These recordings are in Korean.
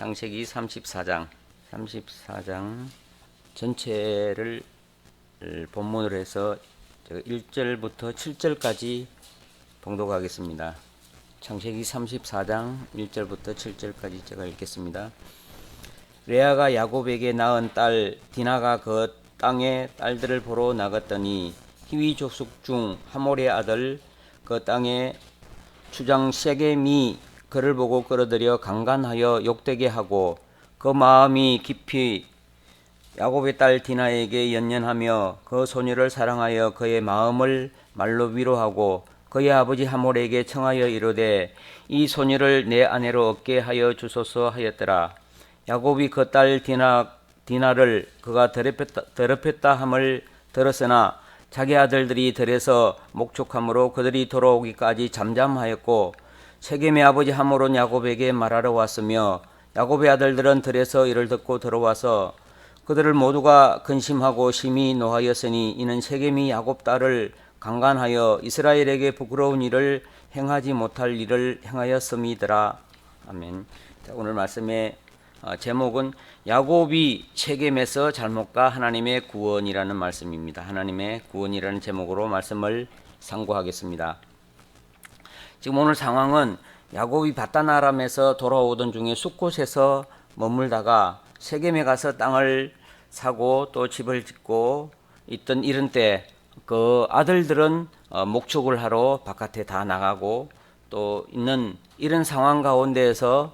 창세기 34장 전체를 본문으로 해서 1절부터 7절까지 봉독하겠습니다. 창세기 34장 1절부터 7절까지 제가 읽겠습니다. 레아가 야곱에게 낳은 딸 디나가 그 땅에 딸들을 보러 나갔더니 히위 족속 중 하몰의 아들 그 땅의 추장 세겜이 그를 보고 끌어들여 강간하여 욕되게 하고 그 마음이 깊이 야곱의 딸 디나에게 연연하며 그 소녀를 사랑하여 그의 마음을 말로 위로하고 그의 아버지 하몰에게 청하여 이르되 이 소녀를 내 아내로 얻게 하여 주소서 하였더라. 야곱이 그 딸 디나를 그가 더럽혔다 함을 들었으나 자기 아들들이 들에서 목축함으로 그들이 돌아오기까지 잠잠하였고 세겜의 아버지 하몰은 야곱에게 말하러 왔으며 야곱의 아들들은 들에서 이를 듣고 들어와서 그들을 모두가 근심하고 심히 노하였으니 이는 세겜이 야곱 딸을 강간하여 이스라엘에게 부끄러운 일을 행하지 못할 일을 행하였음이더라. 아멘. 자, 오늘 말씀의 제목은 야곱이 세겜에서 잘못과 하나님의 구원이라는 말씀입니다. 하나님의 구원이라는 제목으로 말씀을 상고하겠습니다. 지금 오늘 상황은 야곱이 바단 아람에서 돌아오던 중에 숫곳에서 머물다가 세겜에 가서 땅을 사고 또 집을 짓고 있던 이런 때 그 아들들은 목축을 하러 바깥에 다 나가고 또 있는 이런 상황 가운데에서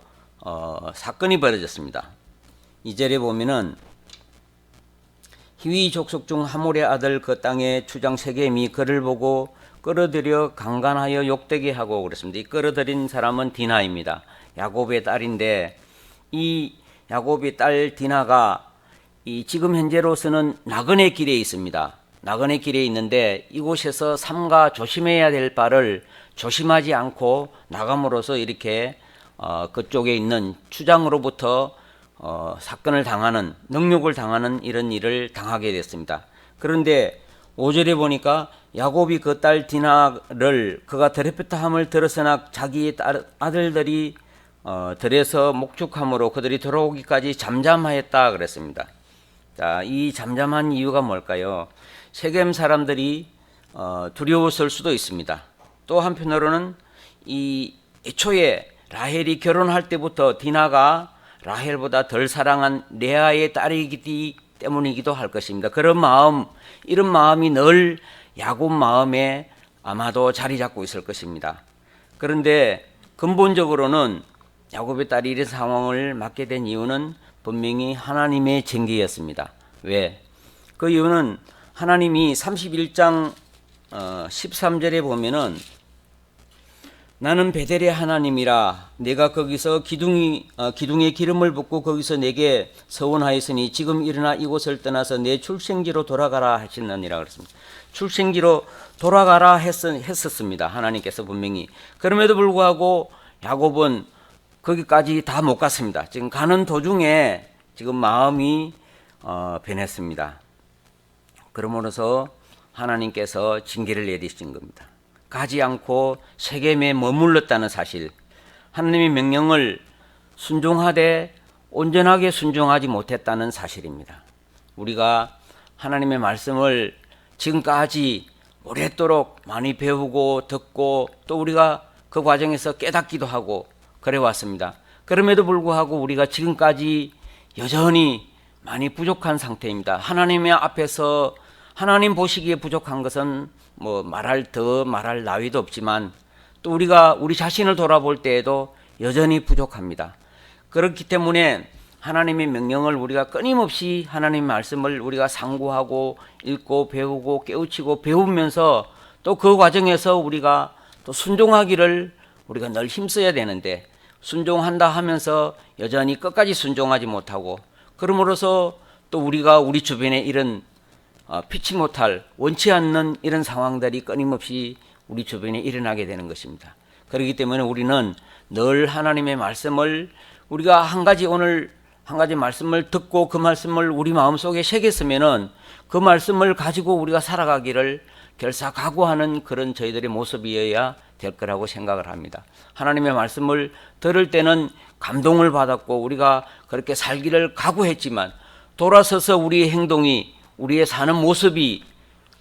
사건이 벌어졌습니다. 2절에 보면은 히위 족속 중 하몰의 아들 그 땅의 추장 세겜이 그를 보고 끌어들여 강간하여 욕되게 하고 그랬습니다. 이 끌어들인 사람은 디나입니다. 야곱의 딸인데 이 야곱의 딸 디나가 이 지금 현재로서는 나그네 길에 있습니다. 나그네 길에 있는데 이곳에서 삼가 조심해야 될 바를 조심하지 않고 나감으로써 이렇게 그쪽에 있는 추장으로부터 사건을 당하는 능욕을 당하는 이런 일을 당하게 됐습니다. 그런데 5절에 보니까 야곱이 그 딸 디나를 그가 더럽혔다 함을 들었으나 자기의 아들들이 들에서 목축함으로 그들이 돌아오기까지 잠잠하였다 그랬습니다. 자, 이 잠잠한 이유가 뭘까요? 세겜 사람들이 두려웠을 수도 있습니다. 또 한편으로는 이 애초에 라헬이 결혼할 때부터 디나가 라헬보다 덜 사랑한 레아의 딸이기 때문이기도 할 것입니다. 그런 마음, 이런 마음이 늘 야곱 마음에 아마도 자리 잡고 있을 것입니다. 그런데 근본적으로는 야곱의 딸이 이런 상황을 맞게 된 이유는 분명히 하나님의 징계였습니다. 왜? 그 이유는 하나님이 31장 13절에 보면은 나는 베델의 하나님이라 내가 거기서 기둥에 기름을 붓고 거기서 내게 서원하였으니 지금 일어나 이곳을 떠나서 내 출생지로 돌아가라 하시느니라 그랬습니다. 출생지로 돌아가라 했었습니다. 하나님께서 분명히. 그럼에도 불구하고 야곱은 거기까지 다 못 갔습니다. 지금 가는 도중에 지금 마음이 변했습니다. 그러므로서 하나님께서 징계를 내리신 겁니다. 가지 않고 세겜에 머물렀다는 사실, 하나님의 명령을 순종하되 온전하게 순종하지 못했다는 사실입니다. 우리가 하나님의 말씀을 지금까지 오랫도록 많이 배우고 듣고 또 우리가 그 과정에서 깨닫기도 하고 그래 왔습니다. 그럼에도 불구하고 우리가 지금까지 여전히 많이 부족한 상태입니다. 하나님의 앞에서 하나님 보시기에 부족한 것은 말할 나위도 없지만 또 우리가 우리 자신을 돌아볼 때에도 여전히 부족합니다. 그렇기 때문에 하나님의 명령을 우리가 끊임없이 하나님의 말씀을 우리가 상고하고 읽고 배우고 깨우치고 배우면서 또 그 과정에서 우리가 또 순종하기를 우리가 늘 힘써야 되는데 순종한다 하면서 여전히 끝까지 순종하지 못하고 그러므로서 또 우리가 우리 주변에 이런 피치 못할 원치 않는 이런 상황들이 끊임없이 우리 주변에 일어나게 되는 것입니다. 그렇기 때문에 우리는 늘 하나님의 말씀을 우리가 오늘 한 가지 말씀을 듣고 그 말씀을 우리 마음속에 새겼으면은 그 말씀을 가지고 우리가 살아가기를 결사각오하는 그런 저희들의 모습이어야 될 거라고 생각을 합니다. 하나님의 말씀을 들을 때는 감동을 받았고 우리가 그렇게 살기를 각오했지만 돌아서서 우리의 행동이, 우리의 사는 모습이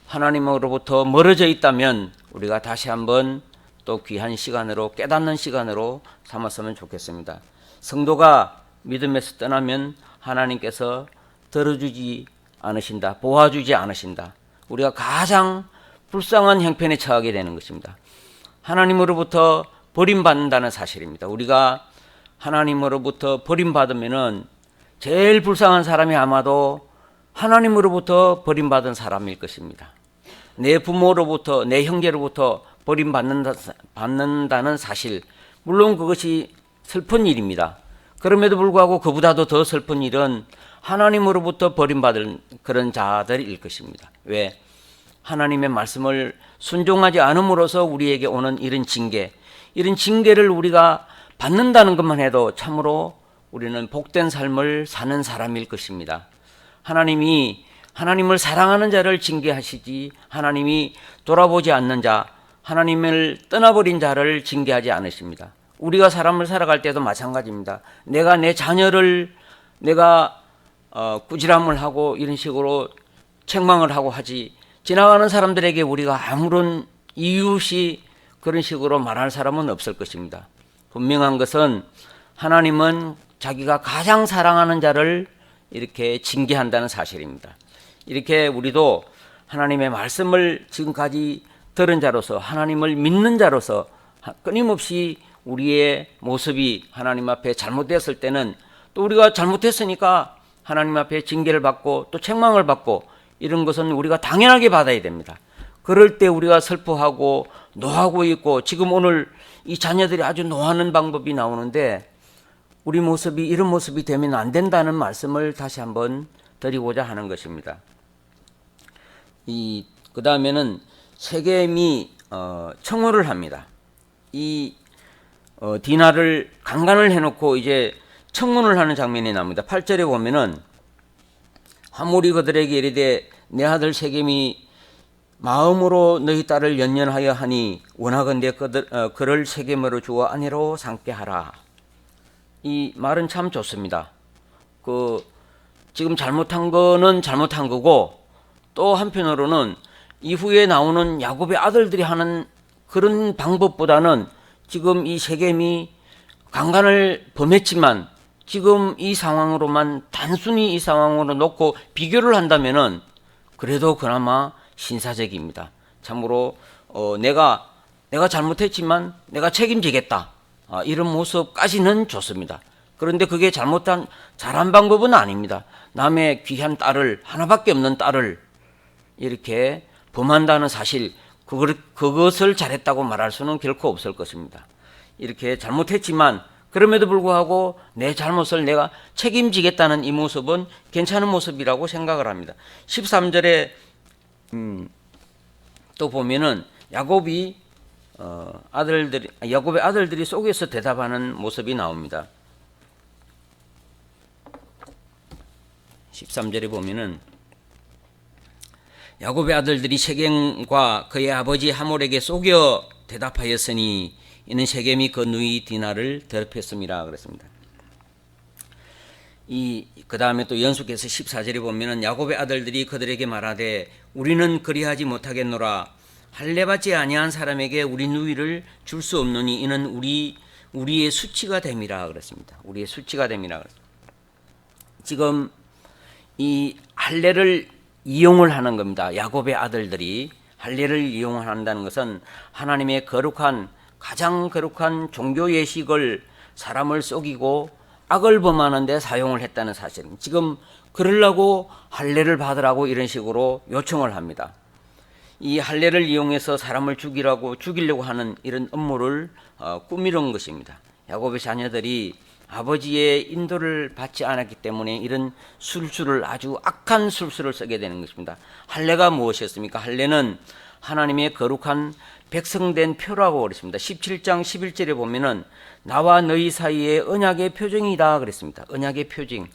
하나님으로부터 멀어져 있다면 우리가 다시 한번 또 귀한 시간으로, 깨닫는 시간으로 삼았으면 좋겠습니다. 성도가 믿음에서 떠나면 하나님께서 들어주지 않으신다, 보아주지 않으신다. 우리가 가장 불쌍한 형편에 처하게 되는 것입니다. 하나님으로부터 버림받는다는 사실입니다. 우리가 하나님으로부터 버림받으면은 제일 불쌍한 사람이 아마도 하나님으로부터 버림받은 사람일 것입니다. 내 부모로부터, 내 형제로부터 버림받는다는 사실, 물론 그것이 슬픈 일입니다. 그럼에도 불구하고 그보다도 더 슬픈 일은 하나님으로부터 버림받은 그런 자들일 것입니다. 왜? 하나님의 말씀을 순종하지 않음으로써 우리에게 오는 이런 징계를 우리가 받는다는 것만 해도 참으로 우리는 복된 삶을 사는 사람일 것입니다. 하나님이 하나님을 사랑하는 자를 징계하시지 하나님이 돌아보지 않는 자, 하나님을 떠나버린 자를 징계하지 않으십니다. 우리가 사람을 살아갈 때도 마찬가지입니다. 내가 내 자녀를 내가 꾸지람을 하고 이런 식으로 책망을 하고 하지, 지나가는 사람들에게 우리가 아무런 이유 없이 그런 식으로 말할 사람은 없을 것입니다. 분명한 것은 하나님은 자기가 가장 사랑하는 자를 이렇게 징계한다는 사실입니다. 이렇게 우리도 하나님의 말씀을 지금까지 들은 자로서, 하나님을 믿는 자로서 끊임없이 우리의 모습이 하나님 앞에 잘못되었을 때는 또 우리가 잘못했으니까 하나님 앞에 징계를 받고 또 책망을 받고 이런 것은 우리가 당연하게 받아야 됩니다. 그럴 때 우리가 슬퍼하고 노하고 있고, 지금 오늘 이 자녀들이 아주 노하는 방법이 나오는데 우리 모습이 이런 모습이 되면 안 된다는 말씀을 다시 한번 드리고자 하는 것입니다. 그 다음에는 세겜이 청혼을 합니다. 디나를 강간을 해놓고 이제 청혼을 하는 장면이 나옵니다. 8절에 보면은 하몰이 그들에게 이르되 내 아들 세겜이 마음으로 너희 딸을 연연하여 하니 원하건대 그를 세겜으로 주어 아내로 삼게 하라. 이 말은 참 좋습니다. 지금 잘못한 거는 잘못한 거고, 또 한편으로는 이후에 나오는 야곱의 아들들이 하는 그런 방법보다는 지금 이 세겜이 강간을 범했지만 지금 이 상황으로만, 단순히 이 상황으로 놓고 비교를 한다면은 그래도 그나마 신사적입니다. 참으로 내가 잘못했지만 내가 책임지겠다, 이런 모습까지는 좋습니다. 그런데 그게 잘한 방법은 아닙니다. 남의 귀한 딸을, 하나밖에 없는 딸을 이렇게 범한다는 사실, 그것을 잘했다고 말할 수는 결코 없을 것입니다. 이렇게 잘못했지만 그럼에도 불구하고 내 잘못을 내가 책임지겠다는 이 모습은 괜찮은 모습이라고 생각을 합니다. 13절에 또 보면은 야곱의 아들들이 속에서 대답하는 모습이 나옵니다. 13절에 보면은 야곱의 아들들이 세겜과 그의 아버지 하몰에게 속여 대답하였으니 이는 세겜이 그 누이 디나를 더럽혔음이라 그랬습니다. 그 다음에 또 연속해서 14절에 보면은 야곱의 아들들이 그들에게 말하되 우리는 그리하지 못하겠노라. 할례받지 아니한 사람에게 우리 누이를 줄 수 없노니 이는 우리의 수치가 됨이라 그랬습니다. 우리의 수치가 됨이라 그랬습니다. 지금 이 할례를 이용을 하는 겁니다. 야곱의 아들들이 할례를 이용한다는 것은 하나님의 가장 거룩한 종교 예식을 사람을 속이고 악을 범하는 데 사용을 했다는 사실입니다. 지금 그러려고 할례를 받으라고 이런 식으로 요청을 합니다. 이 할례를 이용해서 사람을 죽이려고 하는 이런 음모를 꾸미는 것입니다. 야곱의 자녀들이 아버지의 인도를 받지 않았기 때문에 이런 아주 악한 술수를 쓰게 되는 것입니다. 할례가 무엇이었습니까? 할례는 하나님의 거룩한 백성된 표라고 그랬습니다. 17장 11절에 보면은 나와 너희 사이의 언약의 표징이다 그랬습니다. 언약의 표징.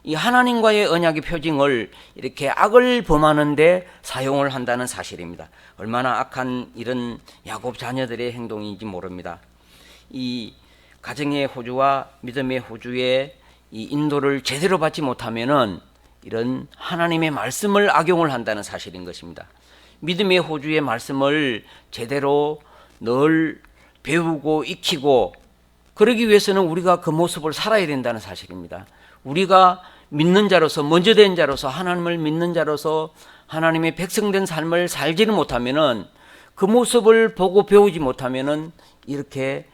이 하나님과의 언약의 표징을 이렇게 악을 범하는데 사용을 한다는 사실입니다. 얼마나 악한 이런 야곱 자녀들의 행동인지 모릅니다. 이 가정의 호주와 믿음의 호주의 이 인도를 제대로 받지 못하면은 이런 하나님의 말씀을 악용을 한다는 사실인 것입니다. 믿음의 호주의 말씀을 제대로 늘 배우고 익히고 그러기 위해서는 우리가 그 모습을 살아야 된다는 사실입니다. 우리가 믿는 자로서 먼저 된 자로서 하나님을 믿는 자로서 하나님의 백성된 삶을 살지를 못하면은 그 모습을 보고 배우지 못하면은 이렇게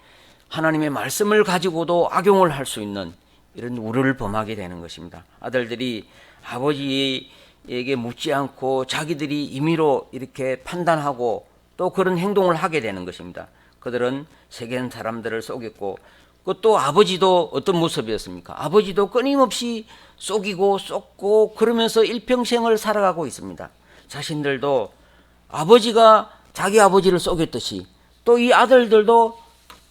하나님의 말씀을 가지고도 악용을 할 수 있는 이런 우려를 범하게 되는 것입니다. 아들들이 아버지에게 묻지 않고 자기들이 임의로 이렇게 판단하고 또 그런 행동을 하게 되는 것입니다. 그들은 세겜 사람들을 속였고 또 아버지도 어떤 모습이었습니까? 아버지도 끊임없이 속이고 쏟고 그러면서 일평생을 살아가고 있습니다. 자신들도 아버지가 자기 아버지를 속였듯이 또 이 아들들도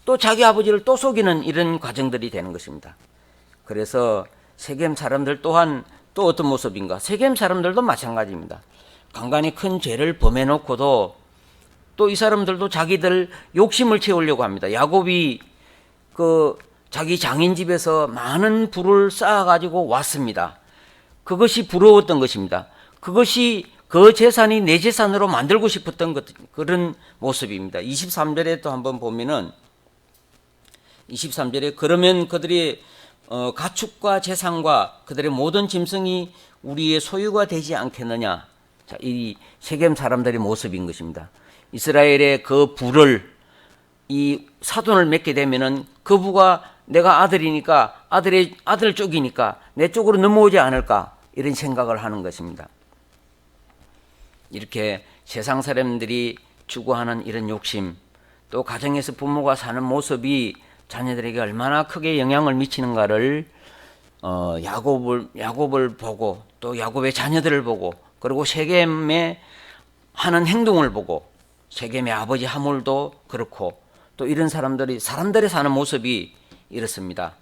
또 자기 아버지를 또 속이는 이런 과정들이 되는 것입니다. 그래서 세겜 사람들 또한 또 어떤 모습인가? 세겜 사람들도 마찬가지입니다. 간간히 큰 죄를 범해놓고도 또 이 사람들도 자기들 욕심을 채우려고 합니다. 야곱이 그 자기 장인 집에서 많은 부를 쌓아가지고 왔습니다. 그것이 부러웠던 것입니다. 그것이 그 재산이 내 재산으로 만들고 싶었던 그런 모습입니다. 23절에 또 한번 보면은 23절에 그러면 그들의 가축과 재산과 그들의 모든 짐승이 우리의 소유가 되지 않겠느냐. 자, 이 세겜 사람들의 모습인 것입니다. 이스라엘의 그 부를 이 사돈을 맺게 되면은 그 부가 내가 아들이니까 아들 쪽이니까 내 쪽으로 넘어오지 않을까 이런 생각을 하는 것입니다. 이렇게 세상 사람들이 추구하는 이런 욕심 또 가정에서 부모가 사는 모습이 자녀들에게 얼마나 크게 영향을 미치는가를 야곱을 보고 또 야곱의 자녀들을 보고 그리고 세겜의 하는 행동을 보고 세겜의 아버지 하몰도 그렇고 또 이런 사람들이 사는 모습이 이렇습니다.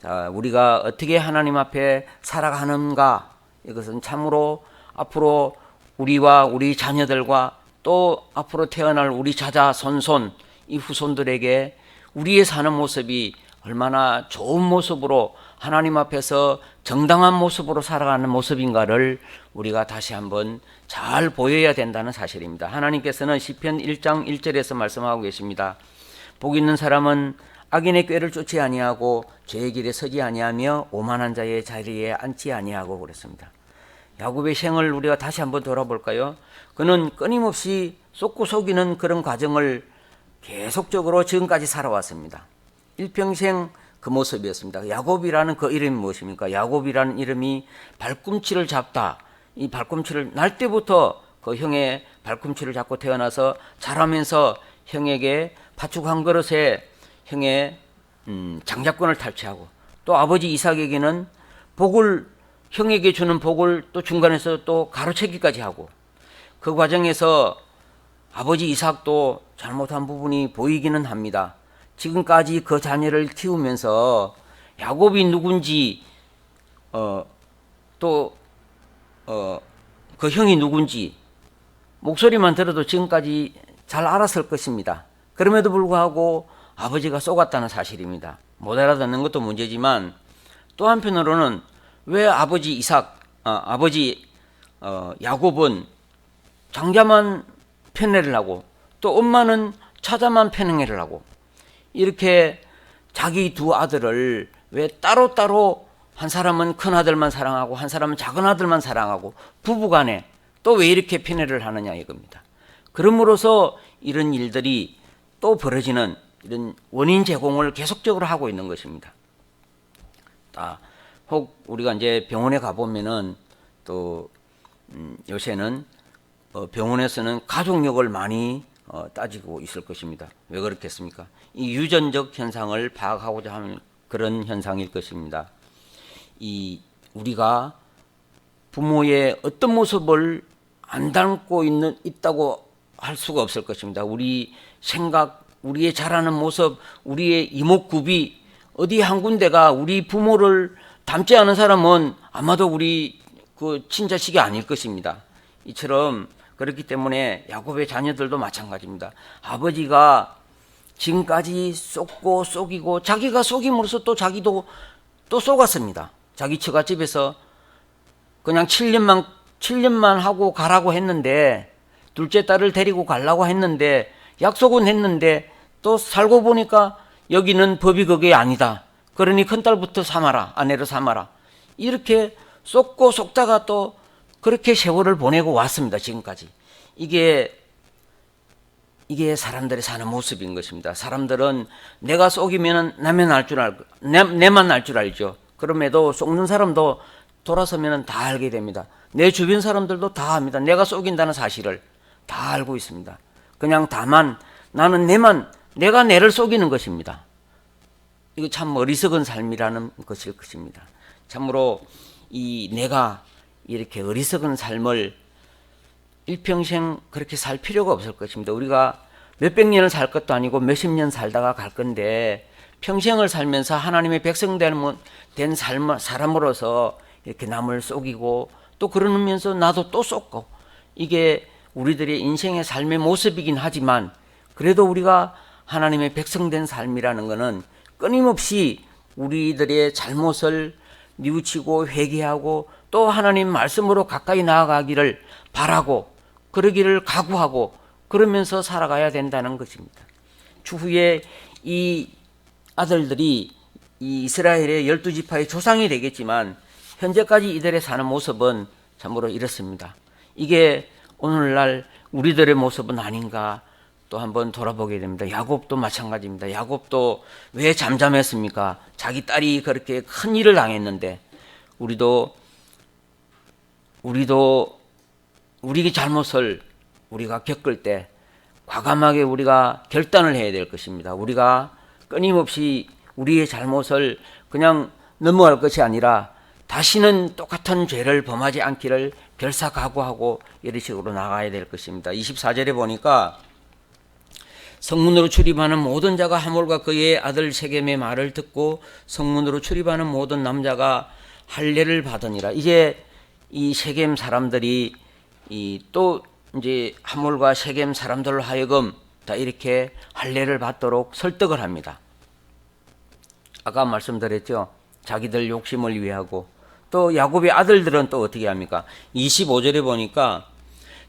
자, 우리가 어떻게 하나님 앞에 살아가는가 이것은 참으로 앞으로 우리와 우리 자녀들과 또 앞으로 태어날 우리 자자손손 이 후손들에게 우리의 사는 모습이 얼마나 좋은 모습으로 하나님 앞에서 정당한 모습으로 살아가는 모습인가를 우리가 다시 한번 잘 보여야 된다는 사실입니다. 하나님께서는 시편 1장 1절에서 말씀하고 계십니다. 복 있는 사람은 악인의 꾀를 쫓지 아니하고 죄의 길에 서지 아니하며 오만한 자의 자리에 앉지 아니하고 그랬습니다. 야곱의 생을 우리가 다시 한번 돌아볼까요? 그는 끊임없이 쏟고 속이는 그런 과정을 계속적으로 지금까지 살아왔습니다. 일평생 그 모습이었습니다. 야곱이라는 그 이름이 무엇입니까? 야곱이라는 이름이 발꿈치를 잡다. 이 발꿈치를 날 때부터 그 형의 발꿈치를 잡고 태어나서 자라면서 형에게 팥죽 한 그릇에 형의 장자권을 탈취하고 또 아버지 이삭에게는 형에게 주는 복을 또 중간에서 또 가로채기까지 하고 그 과정에서 아버지 이삭도 잘못한 부분이 보이기는 합니다. 지금까지 그 자녀를 키우면서 야곱이 누군지 그 형이 누군지 목소리만 들어도 지금까지 잘 알았을 것입니다. 그럼에도 불구하고 아버지가 속았다는 사실입니다. 못 알아듣는 것도 문제지만 또 한편으로는 왜 아버지 야곱은 장자만 편애를 하고 또 엄마는 처자만 편애를 하고 이렇게 자기 두 아들을 왜 따로따로 한 사람은 큰 아들만 사랑하고 한 사람은 작은 아들만 사랑하고 부부간에 또 왜 이렇게 편애를 하느냐 이겁니다. 그러므로서 이런 일들이 또 벌어지는 이런 원인 제공을 계속적으로 하고 있는 것입니다. 혹 우리가 이제 병원에 가보면은 또 요새는 병원에서는 가족력을 많이 따지고 있을 것입니다. 왜 그렇겠습니까? 이 유전적 현상을 파악하고자 하는 그런 현상일 것입니다. 우리가 부모의 어떤 모습을 안 닮고 있다고 할 수가 없을 것입니다. 우리 생각, 우리의 자라는 모습, 우리의 이목구비 어디 한 군데가 우리 부모를 닮지 않은 사람은 아마도 우리 그 친자식이 아닐 것입니다. 이처럼 그렇기 때문에 야곱의 자녀들도 마찬가지입니다. 아버지가 지금까지 속고 속이고 자기가 속임으로써 또 자기도 또 속았습니다. 자기 처갓집에서 그냥 7년만 하고 가라고 했는데, 둘째 딸을 데리고 가려고 했는데, 약속은 했는데 또 살고 보니까 여기는 법이 그게 아니다. 그러니 큰딸부터 삼아라. 아내로 삼아라. 이렇게 속고 속다가 또 그렇게 세월을 보내고 왔습니다. 지금까지. 이게 사람들이 사는 모습인 것입니다. 사람들은 내가 속이면 나만 알 줄 알고, 내만 알 줄 알죠. 그럼에도 속는 사람도 돌아서면 다 알게 됩니다. 내 주변 사람들도 다 압니다. 내가 속인다는 사실을 다 알고 있습니다. 그냥 다만 나는 내가 내를 속이는 것입니다. 이거 참 어리석은 삶이라는 것일 것입니다. 참으로 이 내가 이렇게 어리석은 삶을 일평생 그렇게 살 필요가 없을 것입니다. 우리가 몇백 년을 살 것도 아니고 몇십 년 살다가 갈 건데, 평생을 살면서 하나님의 백성 된 사람으로서 이렇게 남을 속이고 또 그러면서 나도 또 속고, 이게 우리들의 인생의 삶의 모습이긴 하지만, 그래도 우리가 하나님의 백성 된 삶이라는 것은 끊임없이 우리들의 잘못을 뉘우치고 회개하고 또 하나님 말씀으로 가까이 나아가기를 바라고 그러기를 각오하고 그러면서 살아가야 된다는 것입니다. 추후에 이 아들들이 이 이스라엘의 12지파의 조상이 되겠지만 현재까지 이들의 사는 모습은 참으로 이렇습니다. 이게 오늘날 우리들의 모습은 아닌가 또 한번 돌아보게 됩니다. 야곱도 마찬가지입니다. 야곱도 왜 잠잠했습니까? 자기 딸이 그렇게 큰 일을 당했는데, 우리의 잘못을 우리가 겪을 때 과감하게 우리가 결단을 해야 될 것입니다. 우리가 끊임없이 우리의 잘못을 그냥 넘어갈 것이 아니라 다시는 똑같은 죄를 범하지 않기를 결사각오하고 이런 식으로 나가야 될 것입니다. 24절에 보니까 성문으로 출입하는 모든 자가 하몰과 그의 아들 세겜의 말을 듣고 성문으로 출입하는 모든 남자가 할례를 받으니라. 이제 이 세겜 사람들이 또 이제 하몰과 세겜 사람들로 하여금 다 이렇게 할례를 받도록 설득을 합니다. 아까 말씀드렸죠. 자기들 욕심을 위하고. 또 야곱의 아들들은 또 어떻게 합니까? 25절에 보니까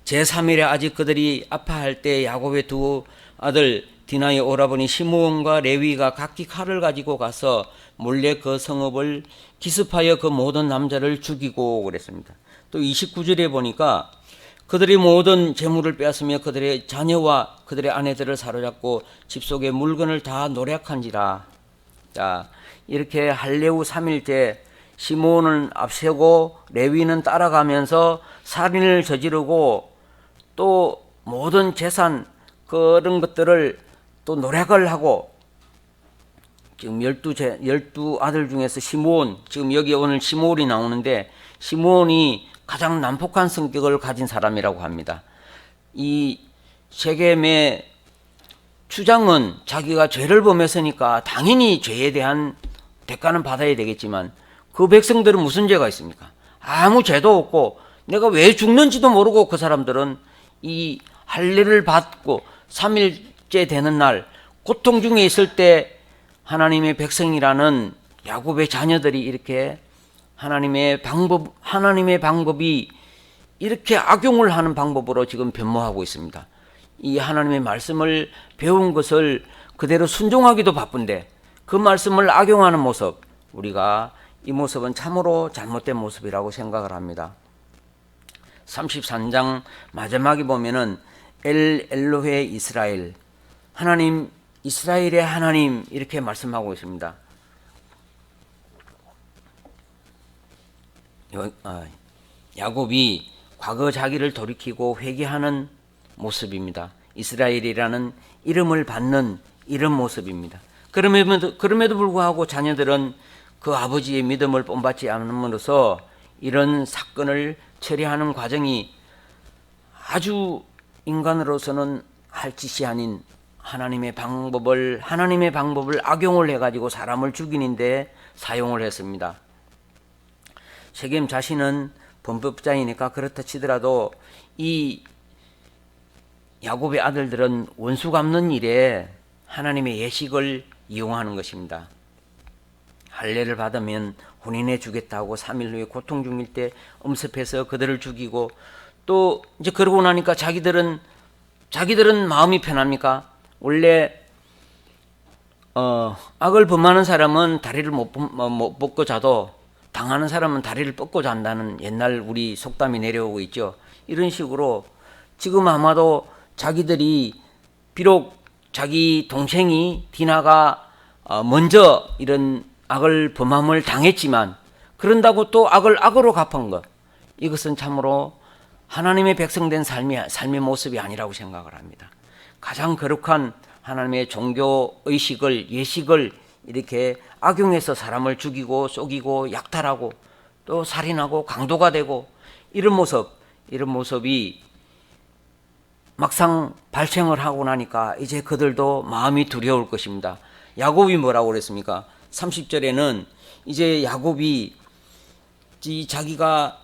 제3일에 아직 그들이 아파할 때 야곱의 두 아들 디나의 오라버니 시므온과 레위가 각기 칼을 가지고 가서 몰래 그 성읍을 기습하여 그 모든 남자를 죽이고 그랬습니다. 또 29절에 보니까 그들이 모든 재물을 빼앗으며 그들의 자녀와 그들의 아내들을 사로잡고 집 속의 물건을 다 노략한지라. 자, 이렇게 할례후 3일째 시므온은 앞세고 레위는 따라가면서 살인을 저지르고 또 모든 재산 그런 것들을 또 노략을 하고, 지금 12 아들 중에서 시므온, 지금 여기 오늘 시므온이 나오는데 시므온이 가장 난폭한 성격을 가진 사람이라고 합니다. 이 세겜의 추장은 자기가 죄를 범했으니까 당연히 죄에 대한 대가는 받아야 되겠지만 그 백성들은 무슨 죄가 있습니까? 아무 죄도 없고 내가 왜 죽는지도 모르고 그 사람들은 이 할례를 받고 3일째 되는 날 고통 중에 있을 때 하나님의 백성이라는 야곱의 자녀들이 이렇게 하나님의 방법이 이렇게 악용을 하는 방법으로 지금 변모하고 있습니다. 이 하나님의 말씀을 배운 것을 그대로 순종하기도 바쁜데 그 말씀을 악용하는 모습, 우리가 이 모습은 참으로 잘못된 모습이라고 생각을 합니다. 33장 마지막에 보면은 엘로헤 이스라엘, 하나님 이스라엘의 하나님 이렇게 말씀하고 있습니다. 야곱이 과거 자기를 돌이키고 회개하는 모습입니다. 이스라엘이라는 이름을 받는 이런 모습입니다. 그럼에도 불구하고 자녀들은 그 아버지의 믿음을 본받지 않음으로써 이런 사건을 처리하는 과정이 아주 인간으로서는 할 짓이 아닌 하나님의 방법을 악용을 해가지고 사람을 죽이는데 사용을 했습니다. 세겜 자신은 범법자이니까 그렇다 치더라도 이 야곱의 아들들은 원수 갚는 일에 하나님의 예식을 이용하는 것입니다. 할례를 받으면 혼인해 주겠다고 3일 후에 고통 중일 때 엄습해서 그들을 죽이고, 또 이제 그러고 나니까 자기들은 마음이 편합니까? 원래 악을 범하는 사람은 다리를 못 뻗고 자도 당하는 사람은 다리를 뻗고 잔다는 옛날 우리 속담이 내려오고 있죠. 이런 식으로 지금 아마도 자기들이 비록 자기 동생이 디나가 먼저 이런 악을 범함을 당했지만 그런다고 또 악을 악으로 갚은 것, 이것은 참으로 하나님의 백성된 삶의 모습이 아니라고 생각을 합니다. 가장 거룩한 하나님의 종교 의식을, 예식을 이렇게 악용해서 사람을 죽이고 속이고 약탈하고 또 살인하고 강도가 되고 이런 모습이 막상 발생을 하고 나니까 이제 그들도 마음이 두려울 것입니다. 야곱이 뭐라고 그랬습니까? 30절에는 이제 야곱이 자기가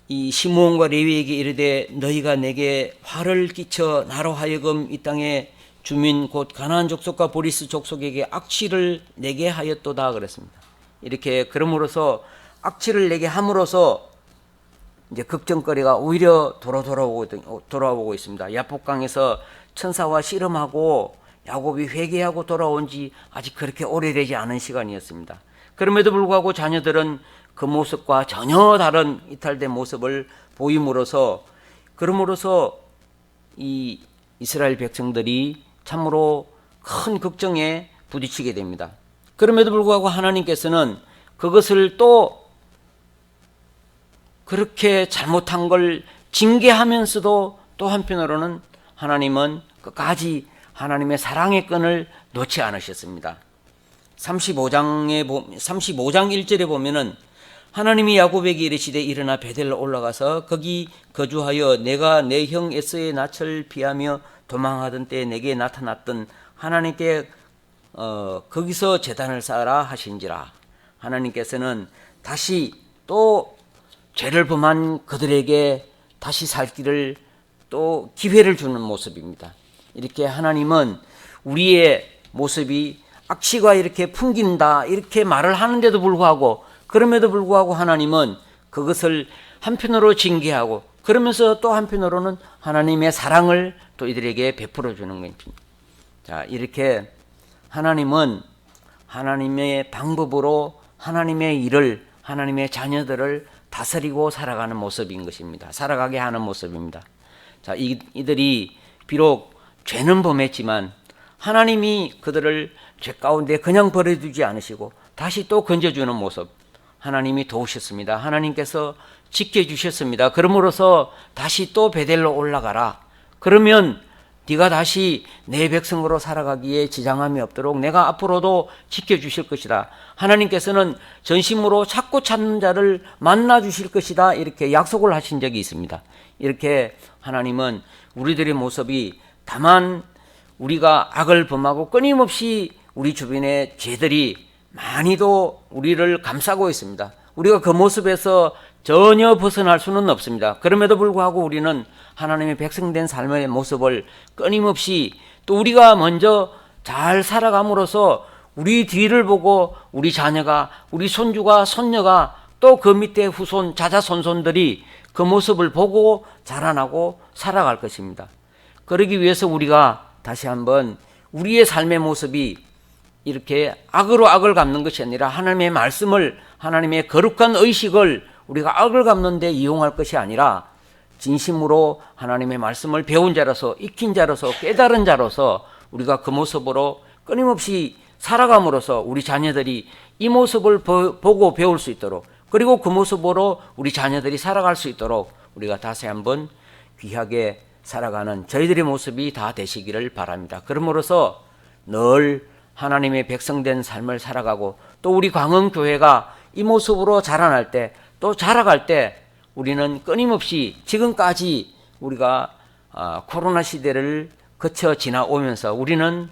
이 시므온과 레위에게 이르되 너희가 내게 화를 끼쳐 나로 하여금 이 땅의 주민 곧 가나안 족속과 보리스 족속에게 악취를 내게 하였도다 그랬습니다. 이렇게 그럼으로써 악취를 내게 함으로써 이제 걱정거리가 오히려 돌아오고 있습니다. 야복강에서 천사와 씨름하고 야곱이 회개하고 돌아온 지 아직 그렇게 오래되지 않은 시간이었습니다. 그럼에도 불구하고 자녀들은 그 모습과 전혀 다른 이탈된 모습을 보임으로써, 그럼으로써 이 이스라엘 백성들이 참으로 큰 걱정에 부딪히게 됩니다. 그럼에도 불구하고 하나님께서는 그것을 또 그렇게 잘못한 걸 징계하면서도 또 한편으로는 하나님은 끝까지 하나님의 사랑의 끈을 놓지 않으셨습니다. 35장 1절에 보면은 하나님이 야곱에게 이르시되 일어나 베델로 올라가서 거기 거주하여 내가 내 형 에서의 낯을 피하며 도망하던 때에 내게 나타났던 하나님께 거기서 제단을 쌓으라 하신지라. 하나님께서는 다시 또 죄를 범한 그들에게 다시 살 길을 또 기회를 주는 모습입니다. 이렇게 하나님은 우리의 모습이 악취가 이렇게 풍긴다 이렇게 말을 하는데도 불구하고, 그럼에도 불구하고 하나님은 그것을 한편으로 징계하고 그러면서 또 한편으로는 하나님의 사랑을 또 이들에게 베풀어 주는 것입니다. 자, 이렇게 하나님은 하나님의 방법으로 하나님의 일을, 하나님의 자녀들을 다스리고 살아가는 모습인 것입니다. 살아가게 하는 모습입니다. 자, 이들이 비록 죄는 범했지만 하나님이 그들을 죄 가운데 그냥 버려두지 않으시고 다시 또 건져주는 모습, 하나님이 도우셨습니다. 하나님께서 지켜주셨습니다. 그러므로서 다시 또 베델로 올라가라. 그러면 네가 다시 내 백성으로 살아가기에 지장함이 없도록 내가 앞으로도 지켜주실 것이다. 하나님께서는 전심으로 찾고 찾는 자를 만나 주실 것이다. 이렇게 약속을 하신 적이 있습니다. 이렇게 하나님은 우리들의 모습이, 다만 우리가 악을 범하고 끊임없이 우리 주변의 죄들이 많이도 우리를 감싸고 있습니다. 우리가 그 모습에서 전혀 벗어날 수는 없습니다. 그럼에도 불구하고 우리는 하나님의 백성된 삶의 모습을 끊임없이, 또 우리가 먼저 잘 살아감으로써 우리 뒤를 보고 우리 자녀가, 우리 손주가, 손녀가, 또 그 밑에 후손, 자자손손들이 그 모습을 보고 자라나고 살아갈 것입니다. 그러기 위해서 우리가 다시 한번 우리의 삶의 모습이 이렇게 악으로 악을 갚는 것이 아니라 하나님의 말씀을, 하나님의 거룩한 의식을 우리가 악을 갚는 데 이용할 것이 아니라 진심으로 하나님의 말씀을 배운 자로서, 익힌 자로서, 깨달은 자로서 우리가 그 모습으로 끊임없이 살아감으로써 우리 자녀들이 이 모습을 보고 배울 수 있도록, 그리고 그 모습으로 우리 자녀들이 살아갈 수 있도록 우리가 다시 한번 귀하게 살아가는 저희들의 모습이 다 되시기를 바랍니다. 그러므로서 늘 하나님의 백성된 삶을 살아가고, 또 우리 광흥교회가 이 모습으로 자라날 때, 또 자라갈 때 우리는 끊임없이 지금까지 우리가 코로나 시대를 거쳐 지나오면서 우리는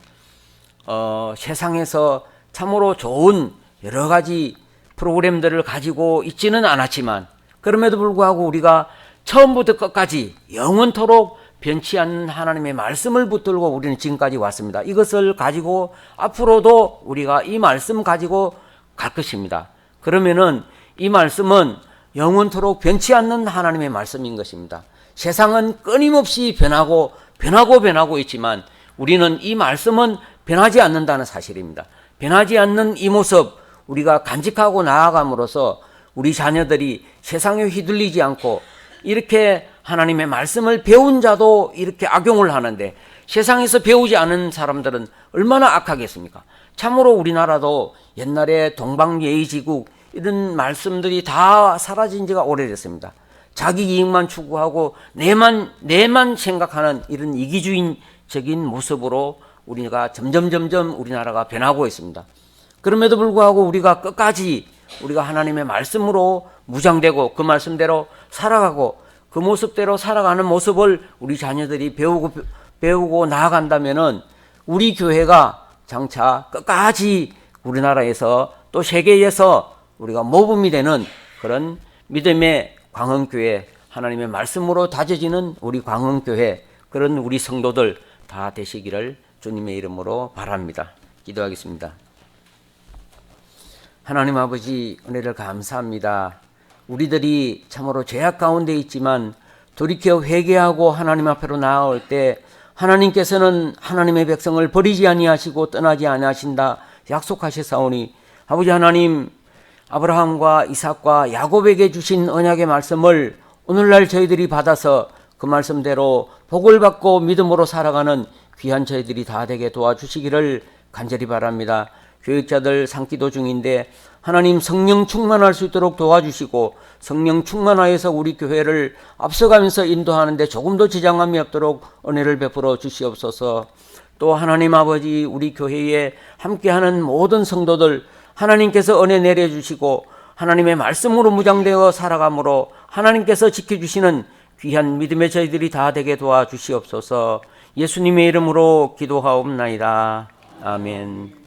세상에서 참으로 좋은 여러 가지 프로그램들을 가지고 있지는 않았지만 그럼에도 불구하고 우리가 처음부터 끝까지 영원토록 변치 않는 하나님의 말씀을 붙들고 우리는 지금까지 왔습니다. 이것을 가지고 앞으로도 우리가 이 말씀 가지고 갈 것입니다. 그러면은 이 말씀은 영원토록 변치 않는 하나님의 말씀인 것입니다. 세상은 끊임없이 변하고 있지만 우리는 이 말씀은 변하지 않는다는 사실입니다. 변하지 않는 이 모습 우리가 간직하고 나아감으로써 우리 자녀들이 세상에 휘둘리지 않고 이렇게 하나님의 말씀을 배운 자도 이렇게 악용을 하는데 세상에서 배우지 않은 사람들은 얼마나 악하겠습니까? 참으로 우리나라도 옛날에 동방예의지국 이런 말씀들이 다 사라진 지가 오래됐습니다. 자기 이익만 추구하고 내만 생각하는 이런 이기주의적인 모습으로 우리가 점점 우리나라가 변하고 있습니다. 그럼에도 불구하고 우리가 끝까지 우리가 하나님의 말씀으로 무장되고 그 말씀대로 살아가고 그 모습대로 살아가는 모습을 우리 자녀들이 배우고 나아간다면은 우리 교회가 장차 끝까지 우리나라에서 또 세계에서 우리가 모범이 되는 그런 믿음의 광흥교회, 하나님의 말씀으로 다져지는 우리 광흥교회, 그런 우리 성도들 다 되시기를 주님의 이름으로 바랍니다. 기도하겠습니다. 하나님 아버지, 은혜를 감사합니다. 우리들이 참으로 죄악 가운데 있지만 돌이켜 회개하고 하나님 앞으로 나아올 때 하나님께서는 하나님의 백성을 버리지 아니하시고 떠나지 아니하신다 약속하셨사오니, 아버지 하나님, 아브라함과 이삭과 야곱에게 주신 언약의 말씀을 오늘날 저희들이 받아서 그 말씀대로 복을 받고 믿음으로 살아가는 귀한 저희들이 다 되게 도와주시기를 간절히 바랍니다. 교육자들 상기도 중인데 하나님 성령 충만할 수 있도록 도와주시고 성령 충만하여서 우리 교회를 앞서가면서 인도하는데 조금도 지장함이 없도록 은혜를 베풀어 주시옵소서. 또 하나님 아버지, 우리 교회에 함께하는 모든 성도들 하나님께서 은혜 내려주시고 하나님의 말씀으로 무장되어 살아감으로 하나님께서 지켜주시는 귀한 믿음의 저희들이 다 되게 도와주시옵소서. 예수님의 이름으로 기도하옵나이다. 아멘.